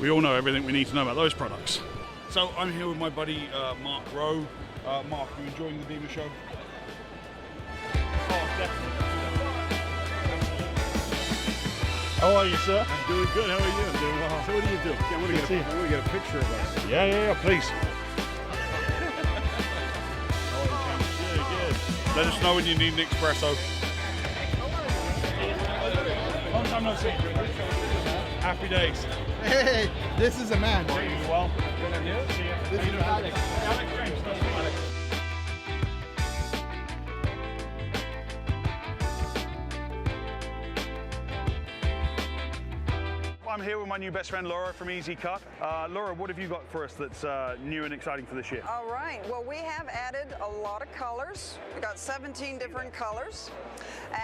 we all know everything we need to know about those products. So I'm here with my buddy Mark Rowe. Mark, are you enjoying the DEMA show? Oh, definitely. How are you, sir? I'm doing good. How are you? I'm doing well. So what do you do? I want to get a picture of us. Yeah, please. Good. Let us know when you need an espresso. Long time no see. Happy days. Hey, this is a man. Well, good on you. See you. This is Alex. Alex James. Alex. I'm here with my new best friend Laura from Eezy-Cut. Laura, what have you got for us that's new and exciting for this year? All right, well, we have added a lot of colors. We've got 17 different colors.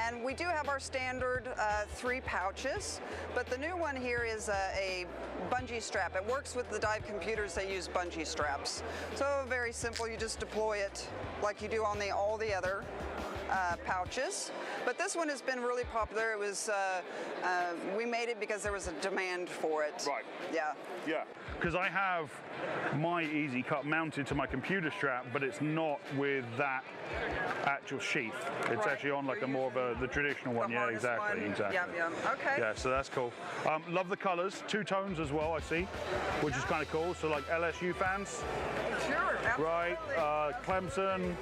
And we do have our standard 3 pouches, but the new one here is a bungee strap. It works with the dive computers. They use bungee straps. So very simple, you just deploy it like you do on all the other pouches. But this one has been really popular. It was, we made it because there was a demand for it. Right. Yeah. Yeah, because I have my Eezy-Cut mounted to my computer strap, but it's not with that actual sheath. It's Right. actually on like a more of the traditional one. The Yeah, harness exactly, one. exactly. Yeah. Okay. Yeah, so that's cool. Love the colors, 2 tones as well, I see, which is kind of cool. So like LSU fans, Sure. Absolutely. right? Clemson,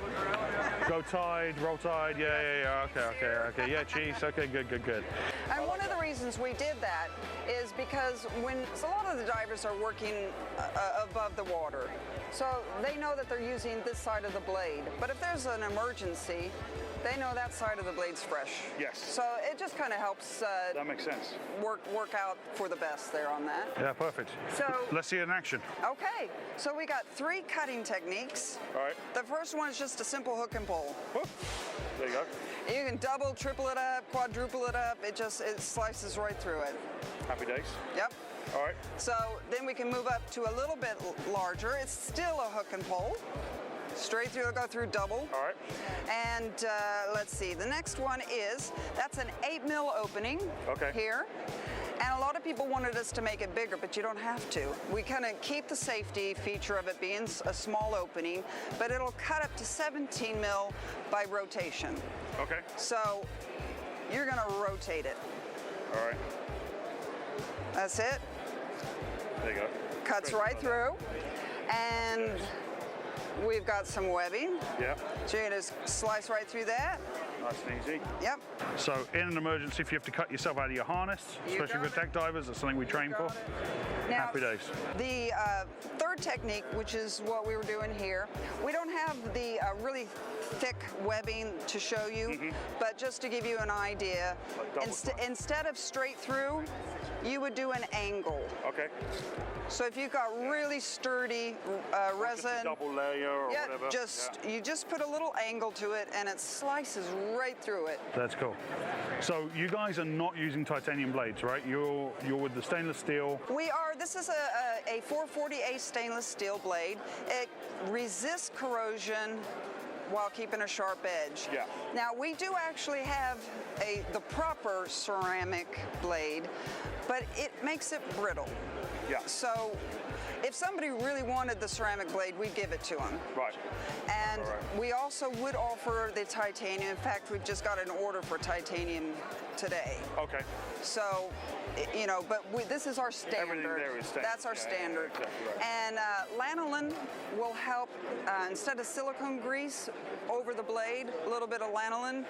go Tide, roll Tide. Yeah. Okay. Yeah, Chiefs. Okay, good. And one of the reasons we did that is because when a lot of the divers are working above the water, so they know that they're using this side of the blade. But if there's an emergency, they know that side of the blade's fresh. Yes. So it just kind of helps That makes sense. work out for the best there on that. Yeah, perfect. So Let's see it in action. okay, so we got 3 cutting techniques. All right. The first one is just a simple hook and pull. Whoop. There you go. You can double, triple it up, quadruple it up. It slices right through it. Happy days. Yep. All right. So then we can move up to a little bit larger. It's still a hook and pull. Straight through, go through double. All right. And let's see, the next one that's an 8 mil opening here. And a lot of people wanted us to make it bigger, but you don't have to. We kind of keep the safety feature of it being a small opening, but it'll cut up to 17 mil by rotation. Okay. So you're gonna rotate it. All right. That's it. There you go. Cuts right through. And we've got some webbing. Yeah. So you're gonna slice right through that. Nice and easy. Yep. So in an emergency, if you have to cut yourself out of your harness, You especially got for tech divers, that's something we train for. Now, Happy days. the third technique, which is what we were doing here, we don't have the really thick webbing to show you, but just to give you an idea, Like double instead of straight through, you would do an angle. Okay. So if you've got really sturdy resin, Just a double layer or yeah, whatever. you just put a little angle to it and it slices right through it. That's cool. So you guys are not using titanium blades, right? You're with the stainless steel. We are. This is a 440A stainless steel blade. It resists corrosion while keeping a sharp edge. Yeah. Now we do actually have the proper ceramic blade, but it makes it brittle. Yeah. So if somebody really wanted the ceramic blade, we'd give it to them. Right. And All right. we also would offer the titanium. In fact, we've just got an order for titanium today. Okay. So, you know, but this is our standard. Everything there is standard. That's our standard. Yeah, exactly right. And lanolin will help, instead of silicone grease over the blade, a little bit of lanolin,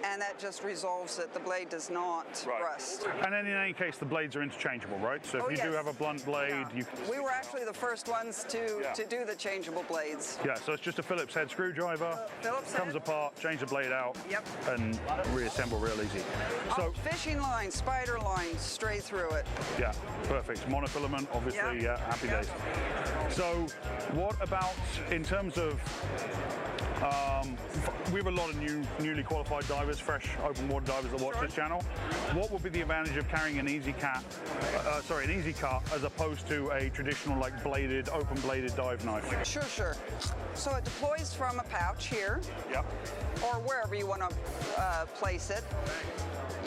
and that just resolves it. The blade does not rust. And then in any case, the blades are interchangeable, right? So if you do have a blunt blade, you can... We were actually the first ones to do the changeable blades. Yeah, so it's just a Phillips head screwdriver, Phillips comes head. apart, change the blade out, Yep. and reassemble real easy. So, Fishing line, spider line, straight through it. yeah, perfect. Monofilament, obviously, Yeah. happy Yeah. days. So what about in terms of, we have a lot of newly qualified divers, fresh open water divers that watch this channel. What would be the advantage of carrying an Eezy-Cut as opposed to a traditional like bladed, open bladed dive knife? Sure. So it deploys from a pouch here, Yep. or wherever you want to place it.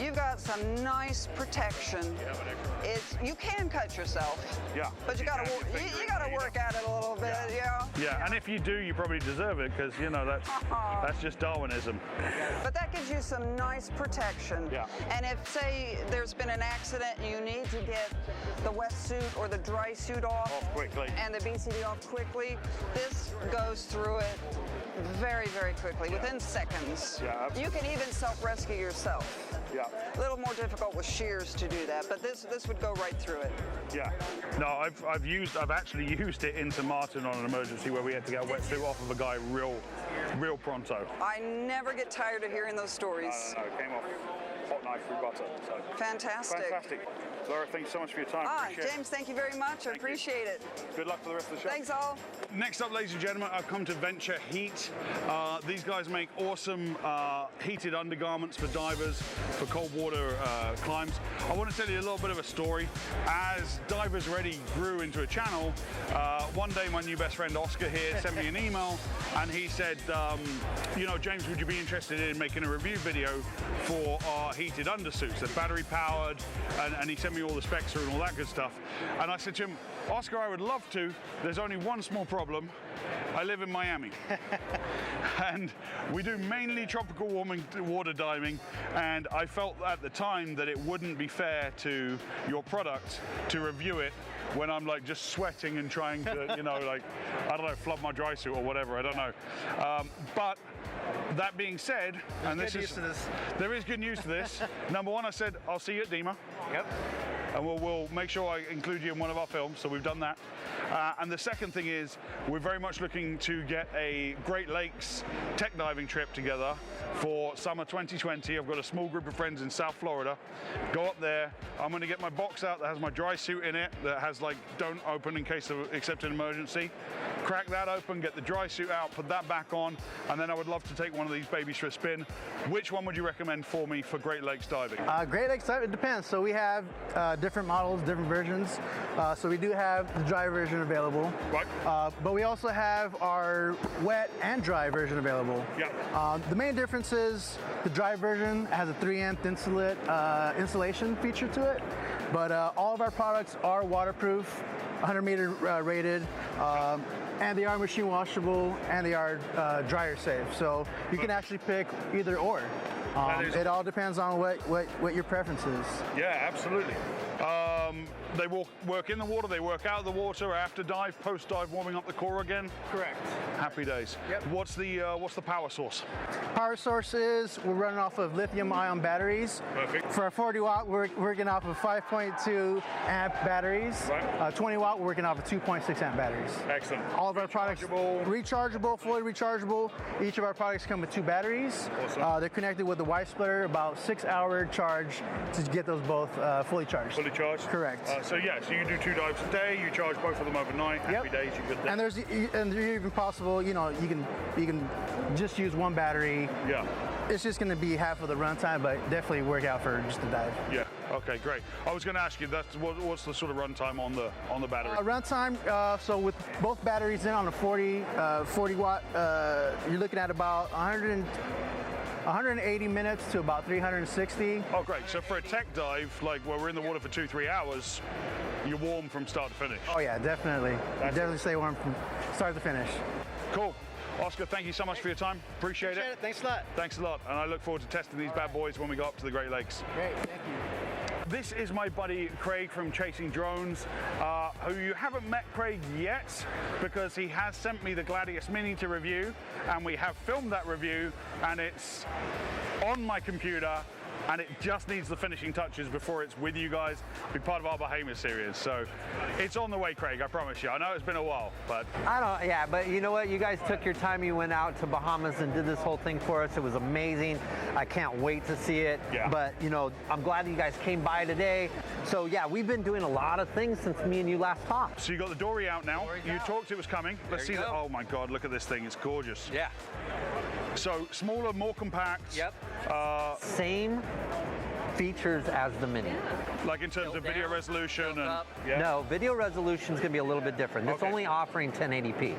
you've got some nice protection. You can cut yourself. Yeah. But you gotta work at it a little bit, yeah. Yeah, and if you do, you probably deserve it because you know that's just Darwinism. But that gives you some nice protection. Yeah. And if, say, there's been an accident and you need to get the wetsuit or the dry suit off quickly, and the BCD off quickly, this goes through it very, very quickly, within seconds. Yeah, you can even self-rescue yourself. Yeah. A little more difficult with shears to do that, but this would go right through it. Yeah. No, I've actually used it in St. Martin on an emergency where we had to get a wetsuit off of a guy real pronto. I never get tired of hearing those stories. No, it came off hot knife through butter. So. Fantastic. Fantastic. Laura, thanks so much for your time. James, thank you very much. I appreciate it. Good luck for the rest of the show. Thanks all. Next up, ladies and gentlemen, I've come to Venture Heat. These guys make awesome heated undergarments for divers, for cold water climbs. I want to tell you a little bit of a story. As Divers Ready grew into a channel, one day my new best friend Oscar here sent me an email and he said, you know, James, would you be interested in making a review video for our heated undersuits? They're battery powered, and he sent me all the specs through and all that good stuff. And I said to him, Oscar, I would love to. There's only one small problem. I live in Miami. And we do mainly tropical warming water diving, and I felt at the time that it wouldn't be fair to your product to review it when I'm like just sweating and trying to, you know, like, I don't know, flood my dry suit or whatever, I don't know. But that being said, and there is good news to this. Number one, I said, I'll see you at DEMA. Yep. And we'll make sure I include you in one of our films, so we've done that. And the second thing is, we're very much looking to get a Great Lakes tech diving trip together for summer 2020. I've got a small group of friends in South Florida. Go up there, I'm gonna get my box out that has my dry suit in it, that has like, don't open in case of, except an emergency. Crack that open, get the dry suit out, put that back on, and then I would love to take one of these babies for a spin. Which one would you recommend for me for Great Lakes diving? Great Lakes diving, it depends. So we have different models, different versions. So we do have the dry version available. Right. But we also have our wet and dry version available. Yeah. The main difference is the dry version has a 3-amp insulation feature to it. But all of our products are waterproof, 100-meter rated, and they are machine washable, and they are dryer safe. So you can actually pick either or. It all depends on what your preference is. Yeah, absolutely. They will work in the water, they work out of the water, after dive, post dive, warming up the core again. Correct. Happy days. Yep. What's the power source? Power source is we're running off of lithium-ion batteries. Perfect. For our 40 watt, we're working off of 5.2 amp batteries. Right. 20 watt, we're working off of 2.6 amp batteries. Excellent. All of our products rechargeable, fully rechargeable. Each of our products come with 2 batteries. Awesome. They're connected with the Y splitter, about 6-hour charge to get those both fully charged. Fully charged? Correct. So yeah, so you do 2 dives a day, you charge both of them overnight, happy days, you're good there. And there's even possible, you know, you can just use one battery. Yeah. It's just going to be half of the runtime, but definitely work out for just a dive. Yeah. Okay, great. I was going to ask you, what's the sort of runtime on the battery? Runtime. So with both batteries in on a 40 watt, you're looking at about 180 minutes to about 360. Oh, great. So for a tech dive, like where we're in the water for 2-3 hours, you're warm from start to finish. Oh yeah, definitely. Definitely stay warm from start to finish. Cool. Oscar, thank you so much for your time. Appreciate it. Thanks a lot. Thanks a lot. And I look forward to testing these bad boys when we go up to the Great Lakes. Great, thank you. This is my buddy Craig from Chasing Drones, who you haven't met Craig yet because he has sent me the Gladius Mini to review, and we have filmed that review, and it's on my computer, and it just needs the finishing touches before it's with you guys, be part of our Bahamas series. So it's on the way, Craig, I promise you. I know it's been a while, but... but you know what? You guys took your time. You went out to Bahamas and did this whole thing for us. It was amazing. I can't wait to see it. Yeah. But, you know, I'm glad that you guys came by today. So, yeah, we've been doing a lot of things since me and you last talked. So you got the dory out now. You talked it was coming. Let's see that. Oh, my God, look at this thing. It's gorgeous. Yeah. So smaller, more compact. Yep. Same features as the Mini. Like in terms of video resolution and yeah. No, video resolution is going to be a little bit different. It's Okay. only offering 1080p.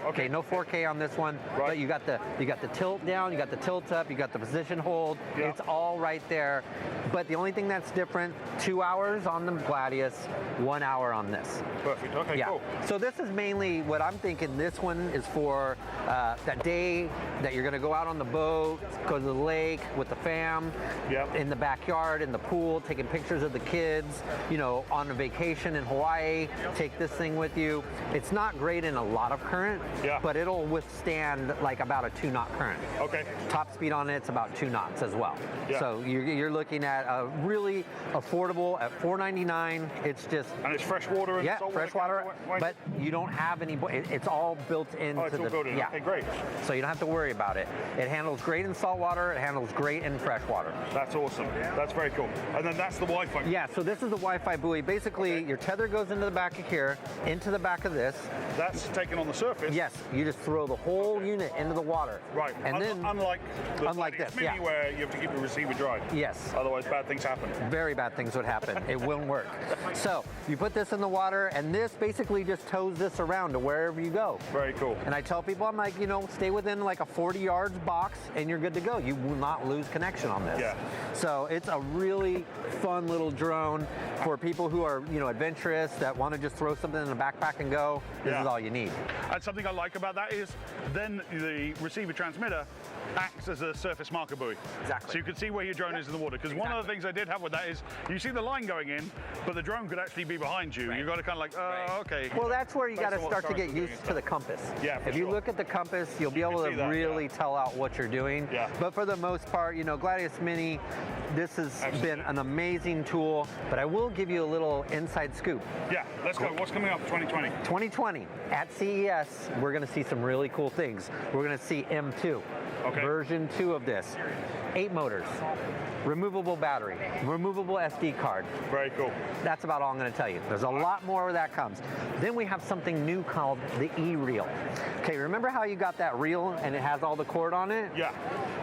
Okay. No 4K on this one, Right. but you got the tilt down, you got the tilt up, you got the position hold. Yeah. It's all right there. But the only thing that's different, 2 hours on the Gladius, 1 hour on this. Perfect. Okay, Yeah. cool. So this is mainly what I'm thinking. This one is for that day that you're going to go out on the boat, go to the lake with the fam, Yep. in the backyard, in the pool, taking pictures of the kids, you know, on a vacation in Hawaii, take this thing with you. It's not great in a lot of current, Yeah. but it'll withstand like about a 2-knot current. Okay. Top speed on it's about 2 knots as well. Yeah. So you're looking at a really affordable at $499. It's just And it's fresh water and yeah, salt fresh water. water, but you don't have any. It's all built into it's all the built in. yeah. Okay, great. So you don't have to worry about it. It handles great in salt water. It handles great in fresh water. That's awesome. That's very cool. And then that's the Wi-Fi. Yeah. So this is the Wi-Fi buoy. Basically, your tether goes into the back of here, into the back of this. That's taken on the surface. Yes. You just throw the whole unit into the water. Right. And then unlike the unlike Gladius this, Mini, yeah. where you have to keep the receiver dry. yes. Otherwise, bad things happen. Very bad things would happen. It wouldn't work. So you put this in the water, and this basically just tows this around to wherever you go. Very cool. And I tell people, I'm like, you know, stay within like a 40 yards box and you're good to go. You will not lose connection on this. Yeah. So it's a really fun little drone for people who are, you know, adventurous, that want to just throw something in a backpack and go. This Yeah. is all you need. And something I like about that is then the receiver transmitter acts as a surface marker buoy. Exactly. So you can see where your drone is in the water. Because one of the things I did have with that is you see the line going in, but the drone could actually be behind you. You've got to kind of like, okay. Well, that's where you got Based to on what start to currents get are doing used and to the stuff. compass. Yeah, for If you sure. look at the compass, you'll be You able can to see that, really yeah. tell out what you're doing. Yeah. But for the most part, you know, Gladius Mini, this has Absolutely. been an amazing tool. But I will give you a little inside scoop. Yeah, let's go. What's coming up for 2020? 2020 at CES, we're going to see some really cool things. We're going to see M2, Okay. version 2 of this. 8 motors, removable battery, removable SD card. Very cool. That's about all I'm going to tell you. There's a lot more where that comes. Then we have something new called the E-Reel. Okay, remember how you got that reel and it has all the cord on it? Yeah.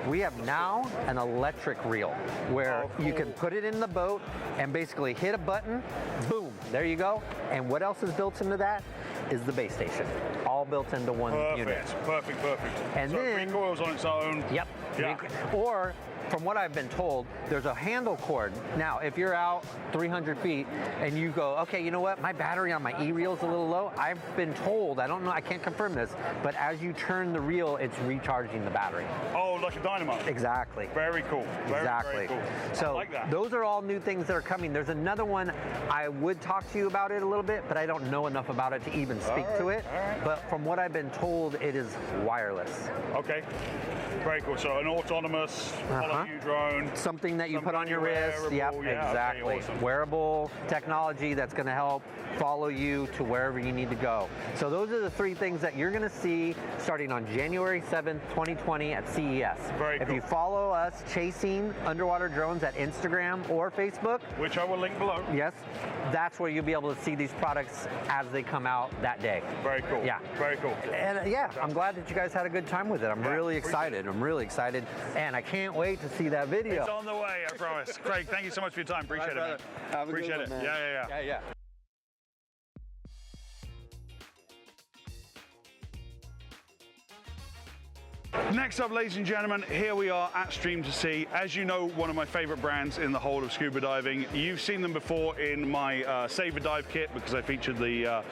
We have now an electric reel where Oh, you cool. can put it in the boat and basically hit a button, boom, there you go. And what else is built into that is the base station, all built into one unit. Perfect. And so then- recoils on its own. Yep. Yeah. Or, from what I've been told, there's a handle cord. Now, if you're out 300 feet and you go, okay, you know what, my battery on my E-reel is a little low, I've been told, I don't know, I can't confirm this, but as you turn the reel, it's recharging the battery. Oh, like a dynamo. Exactly. Very cool. Exactly. Very cool. So I like that. those are all new things that are coming. There's another one, I would talk to you about it a little bit, but I don't know enough about it to even speak to it. all right. But from what I've been told, it is wireless. Okay. Very cool. So an autonomous follow you drone. Something that you put Something on your wrist. wearable. Yep, Yeah, okay, exactly. awesome. Wearable technology that's going to help follow you to wherever you need to go. So those are the 3 things that you're going to see starting on January 7th, 2020 at CES. Very If cool. you follow us chasing underwater drones at Instagram or Facebook, Which I will link below. yes, that's where you'll be able to see these products as they come out that day. Very cool. Yeah. Very cool. And yeah, I'm glad that you guys had a good time with it. I'm Yeah, really appreciate excited. I'm really excited. And I can't wait to see that video. It's on the way, I promise. Craig, thank you so much for your time. Appreciate it, man. brother. Have a good Appreciate one, it. man. Yeah. Yeah. Next up, ladies and gentlemen, here we are at Stream to Sea. As you know, one of my favorite brands in the whole of scuba diving. You've seen them before in my Saver Dive kit because I featured the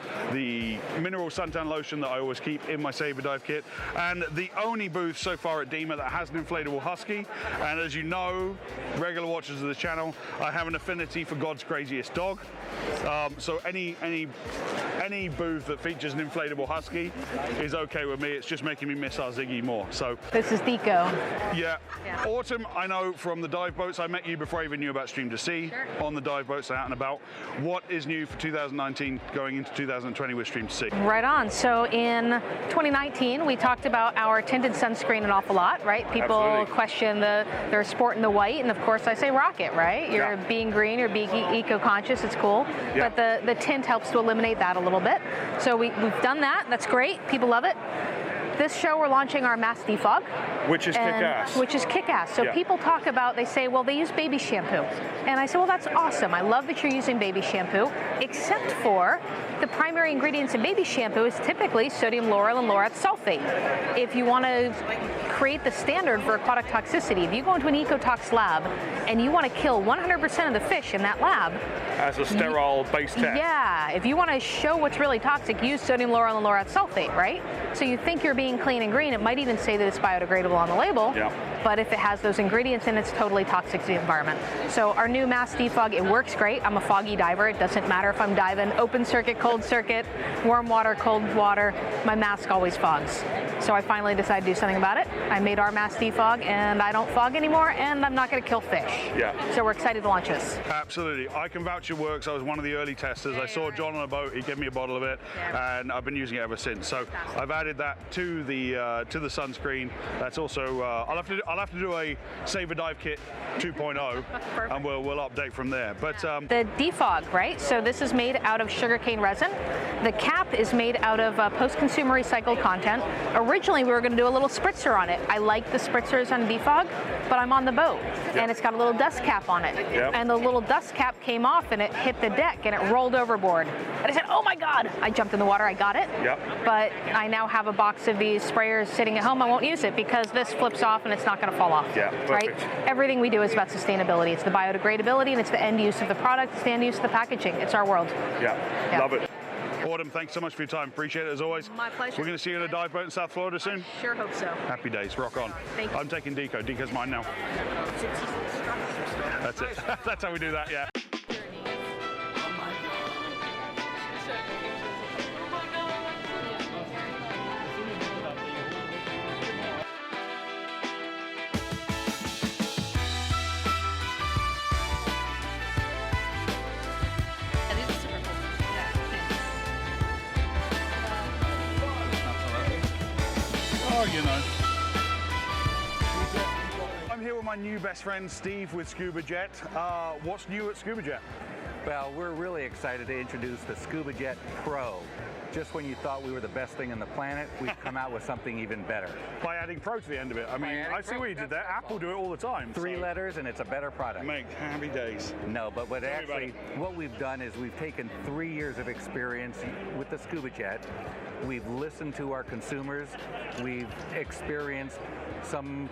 mineral suntan lotion that I always keep in my Saver Dive kit. And the only booth so far at DEMA that has an inflatable husky. And as you know, regular watchers of the channel, I have an affinity for God's craziest dog. So any booth that features an inflatable husky is okay with me. It's just making me miss our Ziggy more. So This is Thico. yeah. Autumn, I know from the dive boats. I met you before I even knew about Stream to Sea. Sure. On the dive boats out and about. What is new for 2019 going into 2020 with Stream to Sea? Right on. So in 2019, we talked about our tinted sunscreen an awful lot, right? People Absolutely. question their sport in the white, and of course I say rock it, right? You're Yeah. being green, you're being eco-conscious, it's cool. Yeah. But the tint helps to eliminate that a little bit. So we've done that, that's great, people love it. This show we're launching our mass defog. Which is kick-ass. Which is kick-ass. So Yeah. people talk about, they say, well, they use baby shampoo. And I say, well, that's awesome. I love that you're using baby shampoo, except for the primary ingredients in baby shampoo is typically sodium lauryl and lauryl sulfate. If you want to create the standard for aquatic toxicity, if you go into an ecotox lab and you want to kill 100% of the fish in that lab, As a sterile base test. yeah, if you want to show what's really toxic, use sodium lauryl and lauryl sulfate, right? So you think you're being clean and green. It might even say that it's biodegradable on the label. Yeah. But if it has those ingredients in, it's totally toxic to the environment. So our new mass defog, it works great. I'm a foggy diver. It doesn't matter if I'm diving open circuit, cold circuit, warm water, cold water. My mask always fogs. So I finally decided to do something about it. I made our mass defog, and I don't fog anymore, and I'm not going to kill fish. Yeah. So we're excited to launch this. Absolutely. I can vouch it works. I was one of the early testers. I saw John on a boat. He gave me a bottle of it, and I've been using it ever since. So I've added that to the sunscreen. That's also I'll have to do a Save a Dive Kit 2.0, and we'll update from there. But the defog, right? So this is made out of sugarcane resin. The cap is made out of post-consumer recycled content. Originally, we were going to do a little spritzer on it. I like the spritzers on defog, but I'm on the boat, and it's got a little dust cap on it. Yep. And the little dust cap came off, and it hit the deck, and it rolled overboard. And I said, oh my God. I jumped in the water, I got it. Yep. But I now have a box of these sprayers sitting at home. I won't use it because this flips off, and it's not going to fall off. Yeah, right? perfect. Everything we do is about sustainability. It's the biodegradability, and it's the end use of the product. It's the end use of the packaging. It's our world. yeah, love it. Autumn, thanks so much for your time. Appreciate it as always. My pleasure. We're going to see you in a dive boat in South Florida soon. Sure hope so. Happy days. Rock on. Thank you. I'm taking Deco. Deco's mine now. That's it. That's how we do that, yeah. Oh, you know. I'm here with my new best friend, Steve, with Scuba Jet. What's new at Scuba Jet? Well, we're really excited to introduce the Scuba Jet Pro. Just when you thought we were the best thing on the planet, we've come out with something even better. By adding pro to the end of it. I mean, I see what you did there. Apple do it all the time. Three letters and it's a better product. Make happy days. No, but Tell me about actually, what we've done is we've taken 3 years of experience with the Scuba Jet. We've listened to our consumers. We've experienced some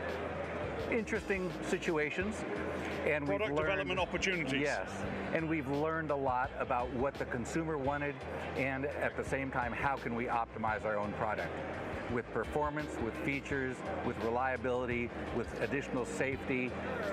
interesting situations. And Product we've learned, development opportunities. Yes, and we've learned a lot about what the consumer wanted, and at the same time, how can we optimize our own product with performance, with features, with reliability, with additional safety,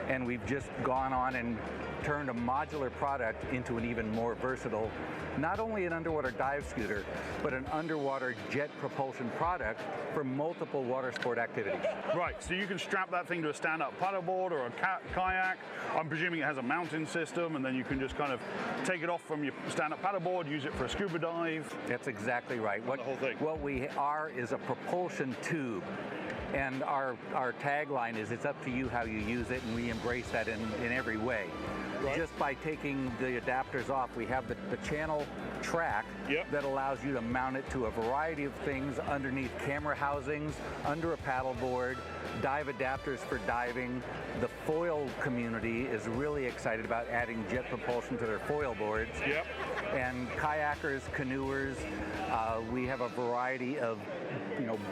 and we've just gone on and turned a modular product into an even more versatile, not only an underwater dive scooter, but an underwater jet propulsion product for multiple water sport activities. Right, so you can strap that thing to a stand-up paddleboard or a kayak. I'm presuming it has a mounting system, and then you can just kind of take it off from your stand-up paddleboard, use it for a scuba dive. That's exactly right. The whole thing. What we are is a propulsion tube. And our tagline is, it's up to you how you use it, and we embrace that in every way. Right. Just by taking the adapters off, we have the channel track that allows you to mount it to a variety of things underneath camera housings, under a paddleboard, dive adapters for diving. The foil community is really excited about adding jet propulsion to their foil boards. Yep. And kayakers, canoers, we have a variety of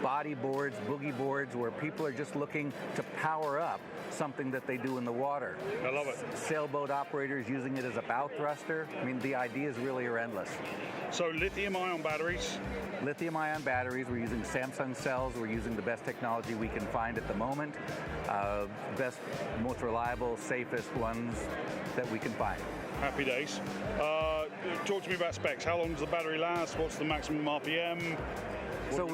body boards, boogie boards, where people are just looking to power up something that they do in the water. I love it. Sailboat operators using it as a bow thruster. I mean, the ideas really are endless. So lithium-ion batteries. Lithium-ion batteries, we're using Samsung cells. We're using the best technology we can find at the moment. Best, most reliable, safest ones that we can find. Happy days. Talk to me about specs. How long does the battery last? What's the maximum RPM? So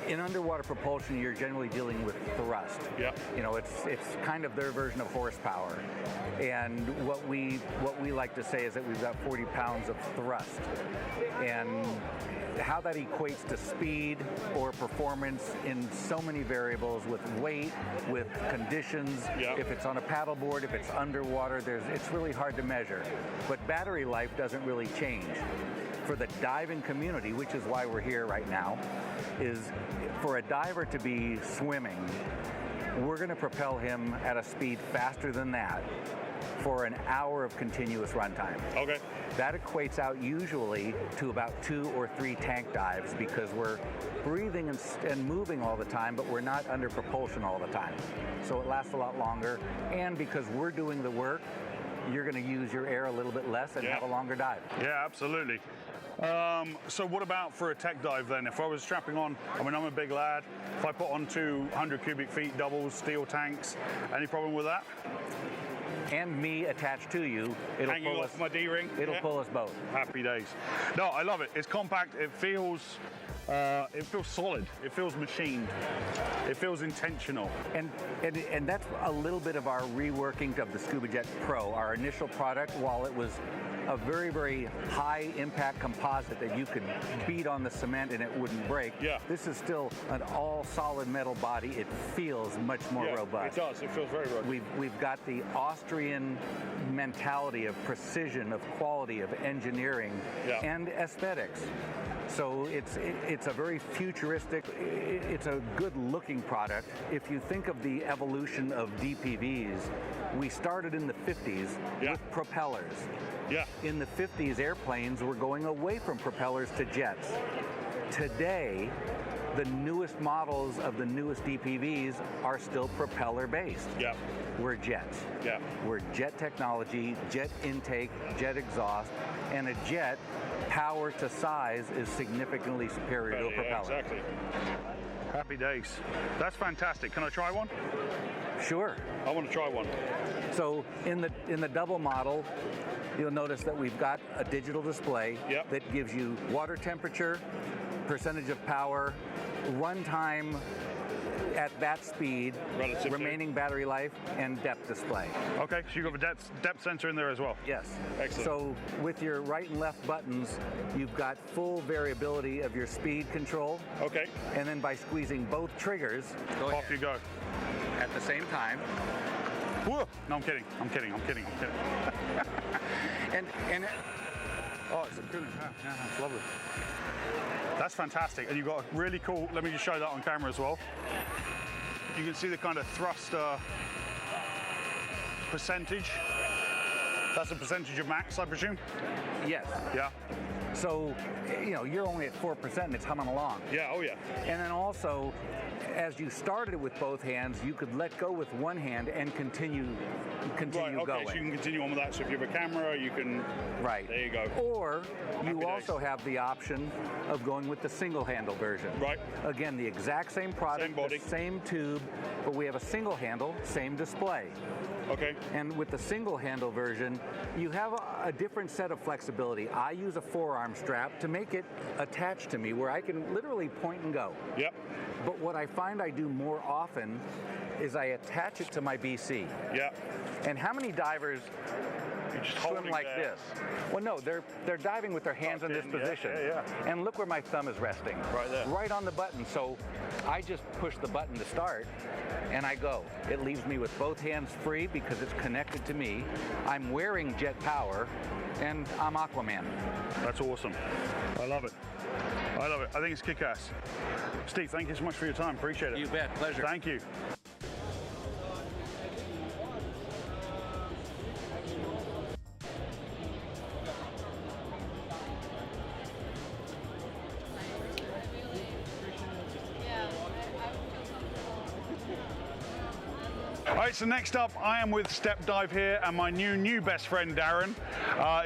In underwater propulsion, you're generally dealing with thrust. Yeah. You know, it's kind of their version of horsepower. And what we like to say is that we've got 40 pounds of thrust. And how that equates to speed or performance in so many variables, with weight, with conditions, if it's on a paddleboard, if it's underwater, it's really hard to measure. But battery life doesn't really change. For the diving community, which is why we're here right now, is for a diver to be swimming, we're going to propel him at a speed faster than that for an hour of continuous runtime. Okay. That equates out usually to about 2 or 3 tank dives, because we're breathing and moving all the time, but we're not under propulsion all the time. So it lasts a lot longer, and because we're doing the work, you're going to use your air a little bit less and have a longer dive. Yeah, absolutely. So what about for a tech dive then? If I was strapping on, I mean, I'm a big lad. If I put on 200 cubic feet doubles, steel tanks, any problem with that? And me attached to you, it'll hanging pull off us, my D-ring. It'll pull us both. Happy days. No, I love it. It's compact. It feels solid. It feels machined. It feels intentional. And that's a little bit of our reworking of the Scuba Jet Pro. Our initial product, while it was a very, very high impact composite that you could beat on the cement and it wouldn't break. Yeah. This is still an all solid metal body. It feels much more robust. It does. It feels very robust. We've got the Austrian mentality of precision, of quality, of engineering, and aesthetics. So it's a very futuristic, it's a good looking product. If you think of the evolution of DPVs, we started in the 50s with propellers. Yeah. In the 50s, airplanes were going away from propellers to jets. Today, the newest models of the newest DPVs are still propeller based. Yeah. We're jets. Yeah. We're jet technology, jet intake, jet exhaust, and a jet, power to size, is significantly superior to a propeller. Yeah, exactly. Happy days. That's fantastic. Can I try one? Sure. I want to try one. So in the double model, you'll notice that we've got a digital display that gives you water temperature, percentage of power, runtime at that speed, remaining battery life, and depth display. Okay, so you've got a depth sensor in there as well? Yes. Excellent. So with your right and left buttons, you've got full variability of your speed control. Okay. And then by squeezing both triggers, off you go. At the same time. Whoa! No, I'm kidding. I'm kidding. and oh, it's good. Yeah, it's lovely. That's fantastic. And you've got a really cool, let me just show that on camera as well. You can see the kind of thrust percentage. That's a percentage of max, I presume? Yes. Yeah. So, you know, you're only at 4% and it's humming along. Yeah, oh yeah. And then also, as you started with both hands, you could let go with one hand and continue right, okay, going. So you can continue on with that. So if you have a camera, you can. Right. There you go. Or you also have the option of going with the single handle version. Right. Again, the exact same product, same body, the same tube, but we have a single handle, same display. Okay. And with the single handle version, you have a different set of flexibility. I use a forearm strap to make it attached to me where I can literally point and go. Yep. But what I find I do more often is I attach it to my BC. Yeah. And how many divers swim like this? Well, no, they're diving with their hands in this position. Yeah. And look where my thumb is resting. Right there. Right on the button. So I just push the button to start and I go. It leaves me with both hands free because it's connected to me. I'm wearing jet power and I'm Aquaman. That's awesome. I love it. I love it. I think it's kick-ass. Steve, thank you so much for your time. Appreciate it. You bet. Pleasure. Thank you. All right, so next up, I am with Step Dive here, and my new best friend, Darren,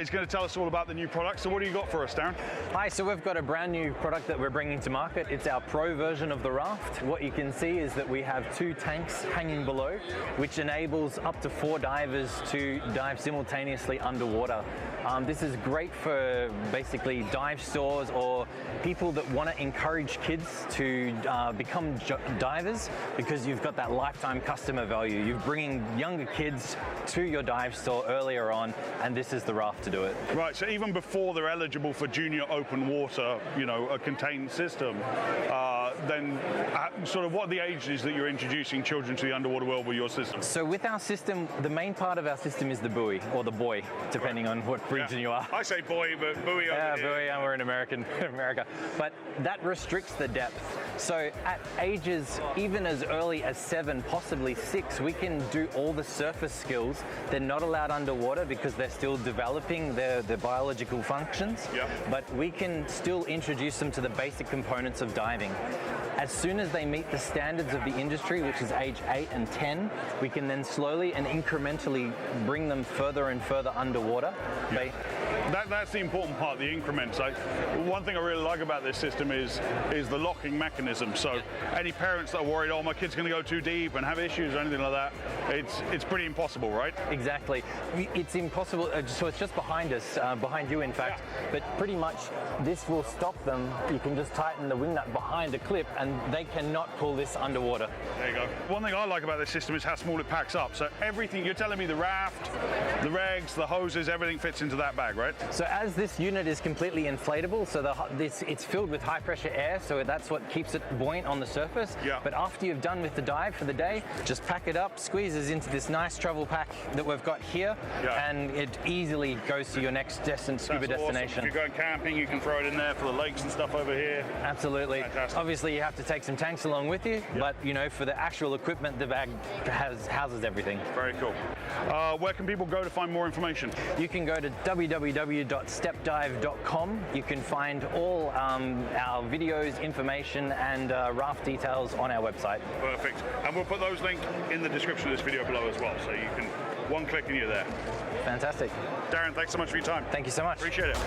is going to tell us all about the new product. So what do you got for us, Darren? Hi, so we've got a brand new product that we're bringing to market. It's our Pro version of the raft. What you can see is that we have 2 tanks hanging below, which enables up to 4 divers to dive simultaneously underwater. This is great for basically dive stores or people that want to encourage kids to become divers, because you've got that lifetime customer value. You're bringing younger kids to your dive store earlier on, and this is the raft to do it. Right, so even before they're eligible for junior open water, you know, a contained system, then sort of what are the ages that you're introducing children to the underwater world with your system? So with our system, the main part of our system is the buoy, or the buoy, depending on what region you are. I say buoy, but buoy over here. Buoy, and we're in America. But that restricts the depth. So at ages even as early as 7, possibly 6, we can do all the surface skills. They're not allowed underwater because they're still developing their biological functions. Yeah. But we can still introduce them to the basic components of diving. As soon as they meet the standards of the industry, which is age 8 and 10, we can then slowly and incrementally bring them further and further underwater. Yeah. That's the important part, the increments. One thing I really like about this system is the locking mechanism. So any parents that are worried, oh, my kid's going to go too deep and have issues or anything like that, it's pretty impossible, right? Exactly. It's impossible. So it's just behind us, behind you, in fact. Yeah. But pretty much this will stop them. You can just tighten the wing nut behind a clip, and they cannot pull this underwater. There you go. One thing I like about this system is how small it packs up. So everything, you're telling me the raft, the regs, the hoses, everything fits into that bag, right? So as this unit is completely inflatable, so it's filled with high pressure air, so that's what keeps it buoyant on the surface. Yeah. But after you've done with the dive for the day, just pack it up, squeezes into this nice travel pack that we've got here, and it easily goes to your next scuba destination. Awesome. If you're going camping, you can throw it in there for the lakes and stuff over here. Absolutely. Fantastic. Obviously, you have to take some tanks along with you, but you know, for the actual equipment, the bag houses everything. Very cool. Where can people go to find more information? You can go to www.stepdive.com. You can find all our videos, information, and raft details on our website. Perfect. And we'll put those links in the description of this video below as well, so you can one click and you're there. Fantastic. Darren, thanks so much for your time. Thank you so much. Appreciate it.